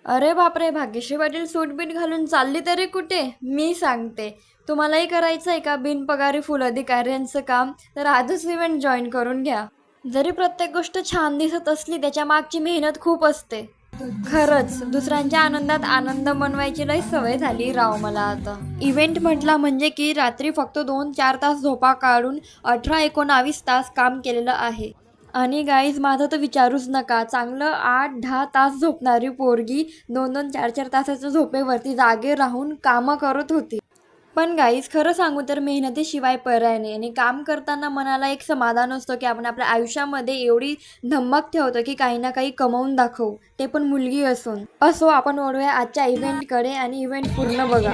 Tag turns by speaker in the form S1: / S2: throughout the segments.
S1: अरे बापरे, भाग्यश्री पाटील सूट बीट घालून चालली तरी कुठे? मी सांगते. तुम्हालाही करायचं आहे का बिनपगारी फुल अधिकाऱ्यांचं काम? तर आजच इव्हेंट जॉईन करून घ्या. जरी प्रत्येक गोष्ट छान दिसत असली त्याच्या मागची मेहनत खूप असते. खरंच दुसऱ्यांच्या आनंदात आनंद मनवायची लई सवय झाली राव मला आता. इव्हेंट म्हटला म्हणजे की रात्री फक्त 2-4 तास झोपा काढून 18-19 तास काम केलेलं आहे. आणि गाईज माझं तर विचारूच नका, चांगलं 8-10 तास झोपणारी पोरगी 2-2 4-4 तासाच्या झोपेवरती जागे राहून कामं करत होती. पण गाईज खरं सांगू तर मेहनतीशिवाय पर्याय नाही. आणि काम करताना मनाला एक समाधान असतं की आपण आपल्या आयुष्यामध्ये एवढी धम्मक ठेवतो की काही ना काही कमवून दाखवू, ते पण मुलगी असून. असो, आपण वळूया आजच्या इव्हेंटकडे आणि इव्हेंट पूर्ण बघा.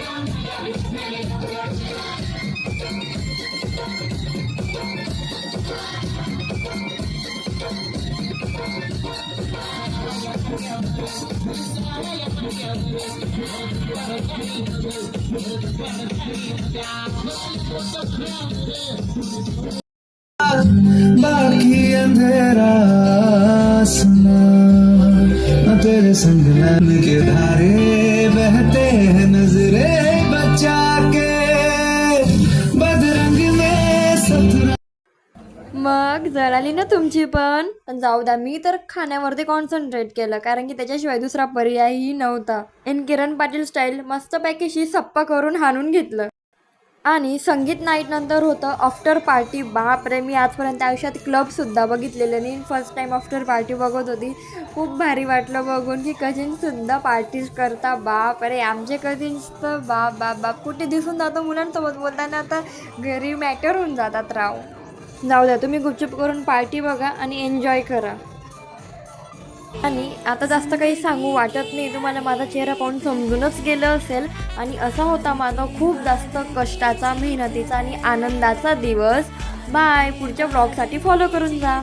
S2: बाकी अंधेरा आसमां तेरे संग नैन के धारे बहते हैं नजरे बचा के बदरंग में सपना.
S1: मग जळाली ना तुमची पण जाऊ द्या. मी तर खाण्यावरती कॉन्सन्ट्रेट केलं कारण की त्याच्याशिवाय दुसरा पर्यायही नव्हता. इन किरण पाटील स्टाईल मस्तपैकी सप्पा करून हाणून घेतलं. आणि संगीत नाईट नंतर होतं आफ्टर पार्टी. बापरे, मी आजपर्यंत आयुष्यात क्लबसुद्धा बघितलेले नाही. फर्स्ट टाईम आफ्टर पार्टी बघत होती. खूप भारी वाटलं बघून की कझिन्ससुद्धा पार्टीज करता. बापरे, आमचे कझिन्स तर बाप बाप बाप कुठे दिसून जातो मुलांसोबत बोलताना, आता घरी मॅटर होऊन जातात राव. जाऊ द्या, तुम्ही गुपचूप करून पार्टी बघा आणि एन्जॉय करा. आणि आता जास्त काही सांगू वाटत नाही, तुम्हाला माझा चेहरा पाहून समजूनच गेलं असेल. आणि असा होता माझा खूप जास्त कष्टाचा, मेहनतीचा आणि आनंदाचा दिवस. बाय. पुढच्या ब्लॉगसाठी फॉलो करून जा.